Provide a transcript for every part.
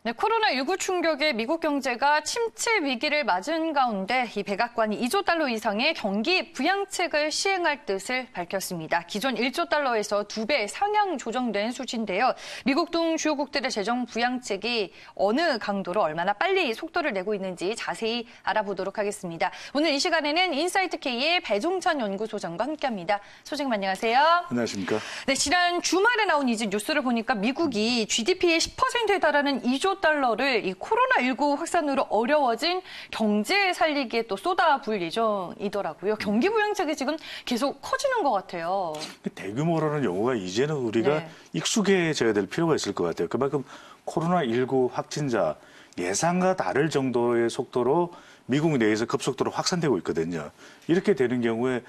네, 코로나19 충격에 미국 경제가 침체 위기를 맞은 가운데 이 백악관이 2조 달러 이상의 경기 부양책을 시행할 뜻을 밝혔습니다. 기존 1조 달러에서 2배 상향 조정된 수치인데요. 미국 등 주요국들의 재정 부양책이 어느 강도로 얼마나 빨리 속도를 내고 있는지 자세히 알아보도록 하겠습니다. 오늘 이 시간에는 인사이트K의 배종찬 연구소장과 함께합니다. 소장님 안녕하세요. 안녕하십니까. 네, 지난 주말에 나온 이제 뉴스를 보니까 미국이 GDP의 10%에 달하는 2조 달러를 이 코로나19 확산으로 어려워진 경제 살리기에 또 쏟아부을 예정이더라고요. 경기 부양책이 지금 계속 커지는 것 같아요. 대규모라는 용어가 이제는 우리가 익숙해져야 될 필요가 있을 것 같아요. 그만큼 코로나19 확진자 예상과 다를 정도의 속도로 미국 내에서 급속도로 확산되고 있거든요. 이렇게 되는 경우에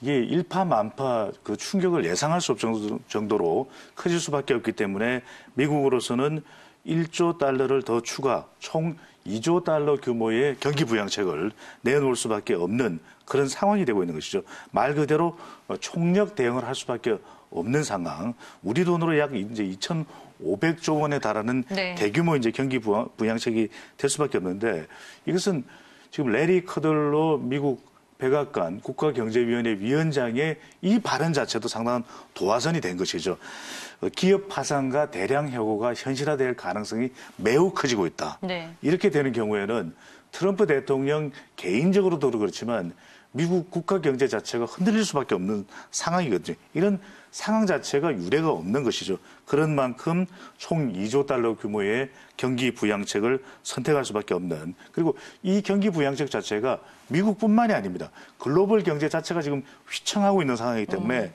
이게 일파만파 그 충격을 예상할 수 없을 정도로 커질 수밖에 없기 때문에 미국으로서는 1조 달러를 더 추가 총 2조 달러 규모의 경기 부양책을 내놓을 수밖에 없는 그런 상황이 되고 있는 것이죠. 말 그대로 총력 대응을 할 수밖에 없는 상황. 우리 돈으로 약 이제 2,500조 원에 달하는 대규모 이제 경기 부양책이 될 수밖에 없는데 이것은 지금 레리 커들로 미국 백악관 국가경제위원회 위원장의 이 발언 자체도 상당한 도화선이 된 것이죠. 기업 파산과 대량 해고가 현실화될 가능성이 매우 커지고 있다. 이렇게 되는 경우에는 트럼프 대통령 개인적으로도 그렇지만 미국 국가 경제 자체가 흔들릴 수밖에 없는 상황이거든요. 이런 상황 자체가 유례가 없는 것이죠. 그런 만큼 총 2조 달러 규모의 경기 부양책을 선택할 수밖에 없는, 그리고 이 경기 부양책 자체가 미국뿐만이 아닙니다. 글로벌 경제 자체가 지금 휘청하고 있는 상황이기 때문에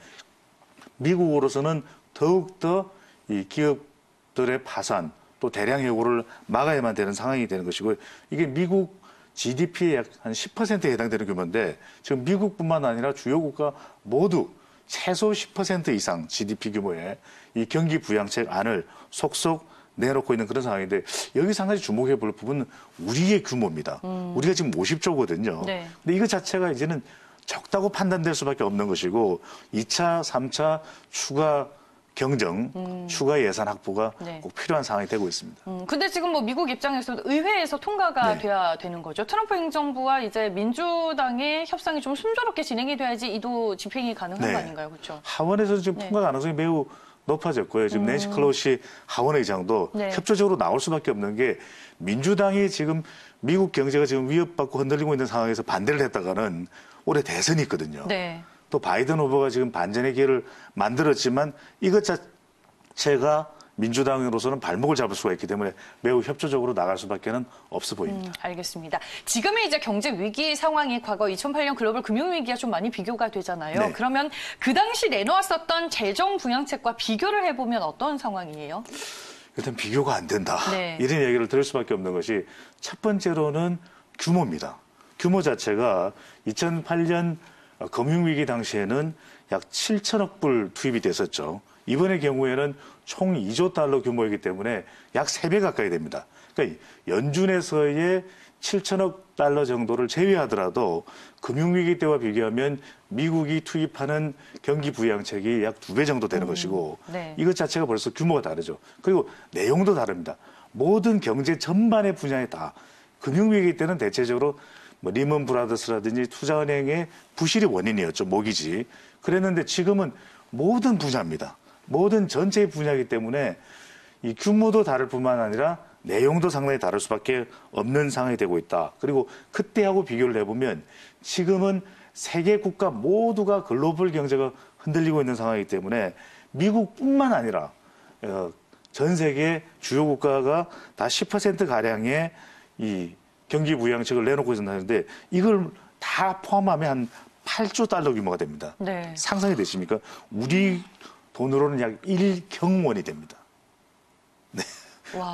미국으로서는 더욱더 이 기업들의 파산 또 대량 해고를 막아야만 되는 상황이 되는 것이고요. 이게 미국 GDP의 약 한 10%에 해당되는 규모인데 지금 미국뿐만 아니라 주요 국가 모두 최소 10% 이상 GDP 규모의 이 경기 부양책 안을 속속 내놓고 있는 그런 상황인데 여기서 한 가지 주목해 볼 부분은 우리의 규모입니다. 우리가 지금 50조거든요. 근데 이거 자체가 이제는 적다고 판단될 수밖에 없는 것이고 2차, 3차 추가 경정, 추가 예산 확보가 꼭 필요한 상황이 되고 있습니다. 근데 지금 뭐 미국 입장에서도 의회에서 통과가 돼야 되는 거죠. 트럼프 행정부와 이제 민주당의 협상이 좀 순조롭게 진행이 돼야지 이도 집행이 가능한 거 아닌가요? 그렇죠? 하원에서 지금 통과 가능성이 매우 높아졌고요. 지금 낸시 클로시 하원 의장도 협조적으로 나올 수밖에 없는 게 민주당이 지금 미국 경제가 지금 위협받고 흔들리고 있는 상황에서 반대를 했다가는 올해 대선이 있거든요. 또 바이든 후보가 지금 반전의 기회를 만들었지만 이것 자체가 민주당으로서는 발목을 잡을 수가 있기 때문에 매우 협조적으로 나갈 수밖에는 없어 보입니다. 알겠습니다. 지금의 이제 경제 위기 상황이 과거 2008년 글로벌 금융위기와 좀 많이 비교가 되잖아요. 그러면 그 당시 내놓았었던 재정 부양책과 비교를 해보면 어떤 상황이에요? 일단 비교가 안 된다. 이런 얘기를 들을 수밖에 없는 것이 첫 번째로는 규모입니다. 규모 자체가 2008년 금융위기 당시에는 약 7천억 불 투입이 됐었죠. 이번의 경우에는 총 2조 달러 규모이기 때문에 약 3배 가까이 됩니다. 그러니까 연준에서의 7천억 달러 정도를 제외하더라도 금융위기 때와 비교하면 미국이 투입하는 경기 부양책이 약 2배 정도 되는 것이고 이것 자체가 벌써 규모가 다르죠. 그리고 내용도 다릅니다. 모든 경제 전반의 분야에 다 금융위기 때는 대체적으로 뭐 리먼 브라더스라든지 투자은행의 부실이 원인이었죠. 모기지. 그랬는데 지금은 모든 분야입니다. 모든 전체의 분야이기 때문에 이 규모도 다를 뿐만 아니라 내용도 상당히 다를 수밖에 없는 상황이 되고 있다. 그리고 그때하고 비교를 해보면 지금은 세계 국가 모두가 글로벌 경제가 흔들리고 있는 상황이기 때문에 미국뿐만 아니라 전 세계 주요 국가가 다 10%가량의 이 경기 부양책을 내놓고 있는데 이걸 다 포함하면 한 8조 달러 규모가 됩니다. 상상이 되십니까? 우리 돈으로는 약 1경원이 됩니다.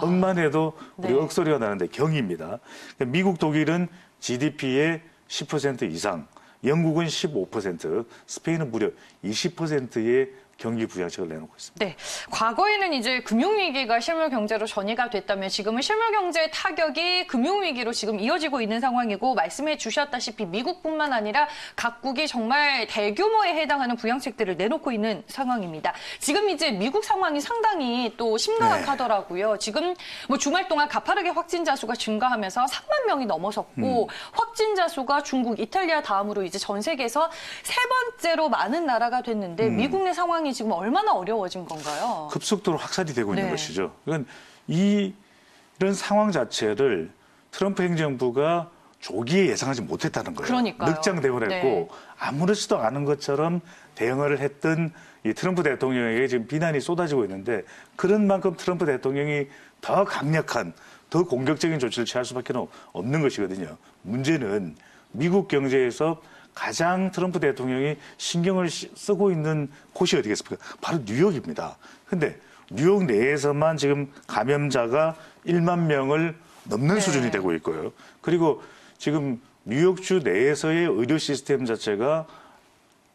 억만 해도 우리 억소리가 나는데 경입니다. 미국, 독일은 GDP의 10% 이상, 영국은 15%, 스페인은 무려 20%의 경기 부양책을 내놓고 있습니다. 네, 과거에는 이제 금융위기가 실물경제로 전이가 됐다면 지금은 실물경제 타격이 금융위기로 지금 이어지고 있는 상황이고 말씀해 주셨다시피 미국뿐만 아니라 각국이 정말 대규모에 해당하는 부양책들을 내놓고 있는 상황입니다. 지금 이제 미국 상황이 상당히 또 심각하더라고요. 지금 뭐 주말 동안 가파르게 확진자 수가 증가하면서 3만 명이 넘어섰고 확진자 수가 중국, 이탈리아 다음으로 이제 전 세계에서 세 번째로 많은 나라가 됐는데 미국 내 상황이 지금 얼마나 어려워진 건가요? 급속도로 확산이 되고 있는 네. 것이죠. 그러니까 이런 상황 자체를 트럼프 행정부가 조기에 예상하지 못했다는 거예요. 그러니까요. 늑장 대응을 했고 네. 아무렇지도 않은 것처럼 대응을 했던 이 트럼프 대통령에게 지금 비난이 쏟아지고 있는데 그런 만큼 트럼프 대통령이 더 강력한, 더 공격적인 조치를 취할 수밖에 없는 것이거든요. 문제는 미국 경제에서 가장 트럼프 대통령이 신경을 쓰고 있는 곳이 어디겠습니까? 바로 뉴욕입니다. 근데 뉴욕 내에서만 지금 감염자가 1만 명을 넘는 수준이 되고 있고요. 그리고 지금 뉴욕주 내에서의 의료 시스템 자체가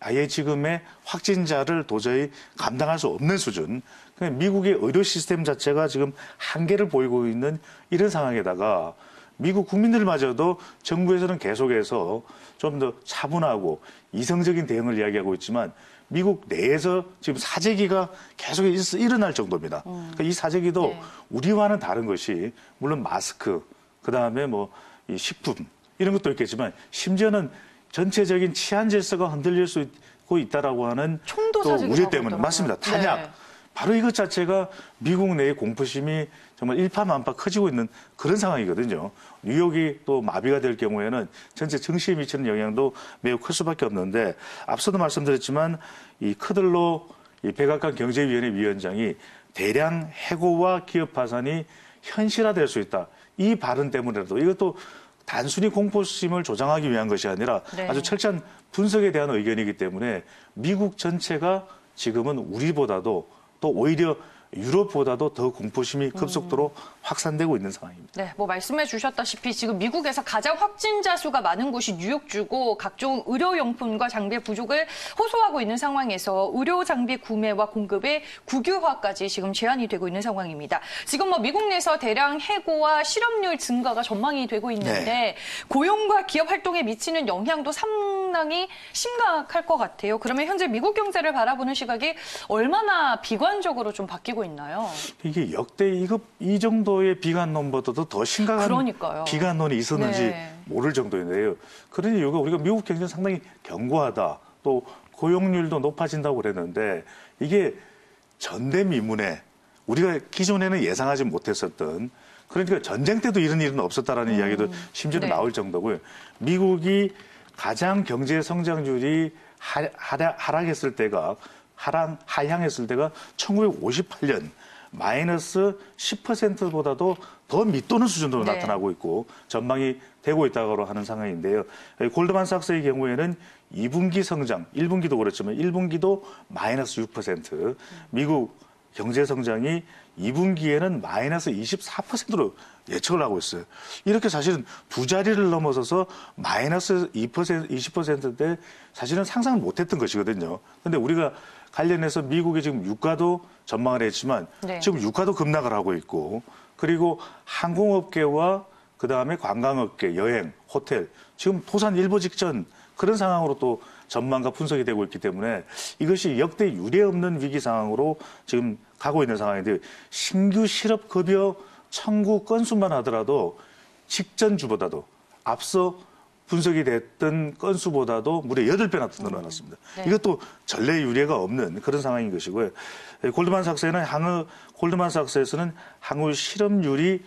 아예 지금의 확진자를 도저히 감당할 수 없는 수준. 미국의 의료 시스템 자체가 지금 한계를 보이고 있는 이런 상황에다가 미국 국민들마저도 정부에서는 계속해서 좀 더 차분하고 이성적인 대응을 이야기하고 있지만 미국 내에서 지금 사재기가 계속 일어날 정도입니다. 그러니까 이 사재기도 네. 우리와는 다른 것이 물론 마스크, 그다음에 뭐 이 식품 이런 것도 있겠지만 심지어는 전체적인 치안 질서가 흔들릴 수 있고 있다라고 하는 총도 또 사재기라고 우려 때문에 하더라고요. 맞습니다. 탄약. 네. 바로 이것 자체가 미국 내의 공포심이 정말 일파만파 커지고 있는 그런 상황이거든요. 뉴욕이 또 마비가 될 경우에는 전체 증시에 미치는 영향도 매우 클 수밖에 없는데 앞서도 말씀드렸지만 이 크들로 이 백악관 경제위원회 위원장이 대량 해고와 기업 파산이 현실화될 수 있다. 이 발언 때문에라도 이것도 단순히 공포심을 조장하기 위한 것이 아니라 네. 아주 철저한 분석에 대한 의견이기 때문에 미국 전체가 지금은 우리보다도 또 오히려 유럽보다도 더 공포심이 급속도로 확산되고 있는 상황입니다. 네, 뭐 말씀해 주셨다시피 지금 미국에서 가장 확진자 수가 많은 곳이 뉴욕주고 각종 의료용품과 장비의 부족을 호소하고 있는 상황에서 의료 장비 구매와 공급의 국유화까지 지금 제한이 되고 있는 상황입니다. 지금 뭐 미국 내에서 대량 해고와 실업률 증가가 전망이 되고 있는데 네. 고용과 기업 활동에 미치는 영향도 상당히 심각할 것 같아요. 그러면 현재 미국 경제를 바라보는 시각이 얼마나 비관적으로 좀 바뀌고 있나요? 이게 역대 이 정도의 비관론보다도 더 심각한 그러니까요. 비관론이 있었는지 네. 모를 정도인데요. 그런 이유가 우리가 미국 경제는 상당히 견고하다. 또 고용률도 높아진다고 그랬는데 이게 전대미문에 우리가 기존에는 예상하지 못했었던 그러니까 전쟁 때도 이런 일은 없었다라는 이야기도 심지어 네. 나올 정도고요. 미국이 가장 경제 성장률이 하락했을 때가 하향했을 때가 1958년 마이너스 10%보다도 더 밑도는 수준으로 네. 나타나고 있고 전망이 되고 있다고 하는 상황인데요. 골드만삭스의 경우에는 2분기 성장, 1분기도 그렇지만 1분기도 마이너스 6%, 미국 경제 성장이 2분기에는 마이너스 24%로 예측을 하고 있어요. 이렇게 사실은 두 자리를 넘어서서 마이너스 2%, 20%대 사실은 상상을 못했던 것이거든요. 그런데 우리가 관련해서 미국의 지금 유가도 전망을 했지만 네. 지금 유가도 급락을 하고 있고 그리고 항공업계와 그다음에 관광업계, 여행, 호텔 지금 도산 일보 직전 그런 상황으로 또 전망과 분석이 되고 있기 때문에 이것이 역대 유례 없는 위기 상황으로 지금 가고 있는 상황인데 신규 실업급여 청구 건수만 하더라도 직전 주보다도 앞서 분석이 됐던 건수보다도 무려 8배나 더 늘어났습니다. 네. 이것도 전례 유례가 없는 그런 상황인 것이고요. 골드만삭스에서는 향후 실업률이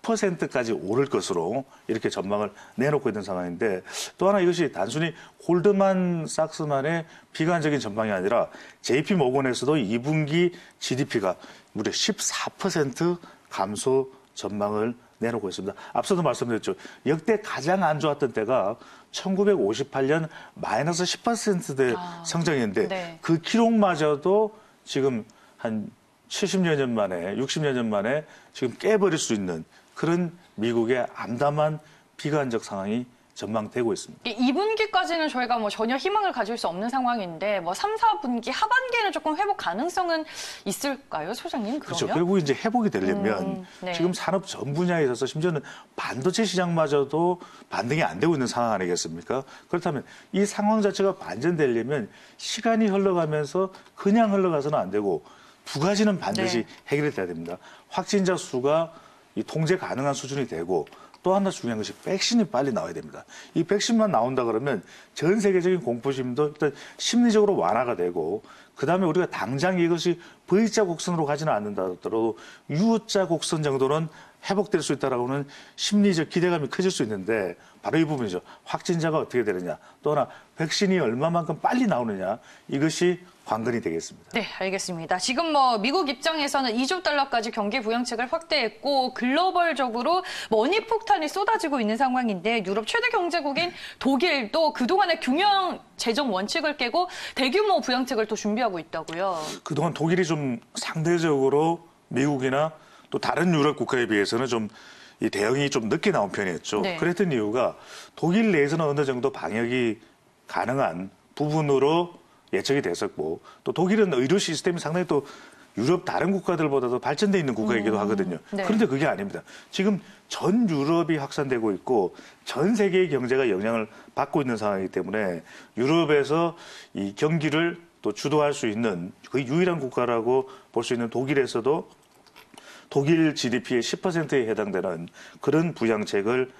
9%까지 오를 것으로 이렇게 전망을 내놓고 있는 상황인데 또 하나 이것이 단순히 골드만삭스만의 비관적인 전망이 아니라 JP모건에서도 2분기 GDP가 무려 14% 감소 전망을 내놓고 있습니다. 앞서도 말씀드렸죠. 역대 가장 안 좋았던 때가 1958년 마이너스 10%대 성장했는데 네. 그 기록마저도 지금 한 70여 년 만에 60여 년 만에 지금 깨버릴 수 있는 그런 미국의 암담한 비관적 상황이 전망되고 있습니다. 2분기까지는 저희가 뭐 전혀 희망을 가질 수 없는 상황인데 뭐 3, 4분기 하반기에는 조금 회복 가능성은 있을까요, 소장님? 그러면? 그렇죠. 결국 이제 회복이 되려면 네. 지금 산업 전 분야에 있어서 심지어는 반도체 시장마저도 반등이 안 되고 있는 상황 아니겠습니까? 그렇다면 이 상황 자체가 반전되려면 시간이 흘러가면서 그냥 흘러가서는 안 되고 두 가지는 반드시 네. 해결이 돼야 됩니다. 확진자 수가 이 통제 가능한 수준이 되고 또 하나 중요한 것이 백신이 빨리 나와야 됩니다. 이 백신만 나온다 그러면 전 세계적인 공포심도 일단 심리적으로 완화가 되고 그다음에 우리가 당장 이것이 V자 곡선으로 가지는 않는다 하더라도 U자 곡선 정도는 회복될 수 있다라고는 심리적 기대감이 커질 수 있는데 바로 이 부분이죠. 확진자가 어떻게 되느냐 또 하나 백신이 얼마만큼 빨리 나오느냐 이것이 관건이 되겠습니다. 네, 알겠습니다. 지금 뭐 미국 입장에서는 2조 달러까지 경기 부양책을 확대했고 글로벌적으로 머니 폭탄이 쏟아지고 있는 상황인데 유럽 최대 경제국인 독일도 그동안의 균형 재정 원칙을 깨고 대규모 부양책을 또 준비하고 있다고요. 그동안 독일이 좀 상대적으로 미국이나 또 다른 유럽 국가에 비해서는 좀 이 대응이 좀 늦게 나온 편이었죠. 네. 그랬던 이유가 독일 내에서는 어느 정도 방역이 가능한 부분으로 예측이 됐었고 또 독일은 의료 시스템이 상당히 또 유럽 다른 국가들보다도 발전돼 있는 국가이기도 하거든요. 네. 그런데 그게 아닙니다. 지금 전 유럽이 확산되고 있고 전 세계의 경제가 영향을 받고 있는 상황이기 때문에 유럽에서 이 경기를 또 주도할 수 있는 그 유일한 국가라고 볼 수 있는 독일에서도 독일 GDP의 10%에 해당되는 그런 부양책을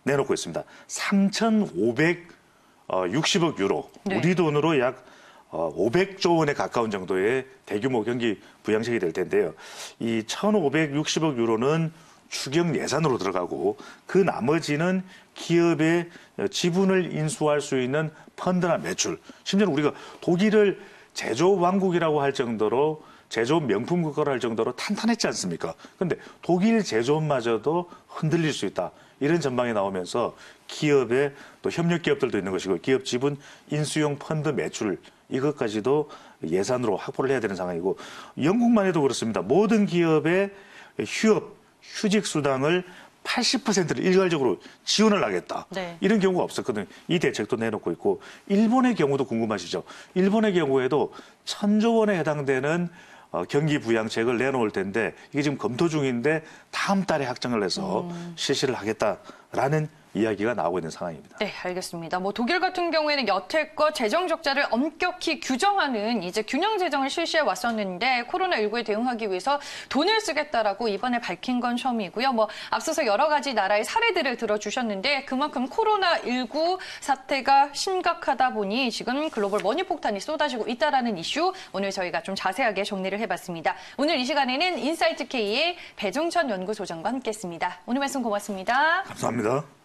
내놓고 있습니다. 3,560억 유로, 네. 우리 돈으로 약 500조 원에 가까운 정도의 대규모 경기 부양책이 될 텐데요. 이 1,560억 유로는 추경 예산으로 들어가고 그 나머지는 기업의 지분을 인수할 수 있는 펀드나 매출. 심지어는 우리가 독일을 제조업 왕국이라고 할 정도로 제조업 명품 국가로 할 정도로 탄탄했지 않습니까? 그런데 독일 제조업마저도 흔들릴 수 있다. 이런 전망이 나오면서 기업의 또 협력 기업들도 있는 것이고 기업 지분 인수용 펀드 매출 이것까지도 예산으로 확보를 해야 되는 상황이고 영국만 해도 그렇습니다. 모든 기업의 휴직 수당을 80%를 일괄적으로 지원을 하겠다. 네. 이런 경우가 없었거든요. 이 대책도 내놓고 있고 일본의 경우도 궁금하시죠? 일본의 경우에도 1,000조 원에 해당되는 경기 부양책을 내놓을 텐데 이게 지금 검토 중인데 다음 달에 확정을 해서 실시를 하겠다라는 이야기가 나오고 있는 상황입니다. 네, 알겠습니다. 뭐 독일 같은 경우에는 여태껏 재정 적자를 엄격히 규정하는 이제 균형 재정을 실시해 왔었는데 코로나19에 대응하기 위해서 돈을 쓰겠다라고 이번에 밝힌 건 처음이고요. 뭐 앞서서 여러 가지 나라의 사례들을 들어주셨는데 그만큼 코로나19 사태가 심각하다 보니 지금 글로벌 머니 폭탄이 쏟아지고 있다라는 이슈 오늘 저희가 좀 자세하게 정리를 해봤습니다. 오늘 이 시간에는 인사이트 K의 배종천 연구소장과 함께했습니다. 오늘 말씀 고맙습니다. 감사합니다.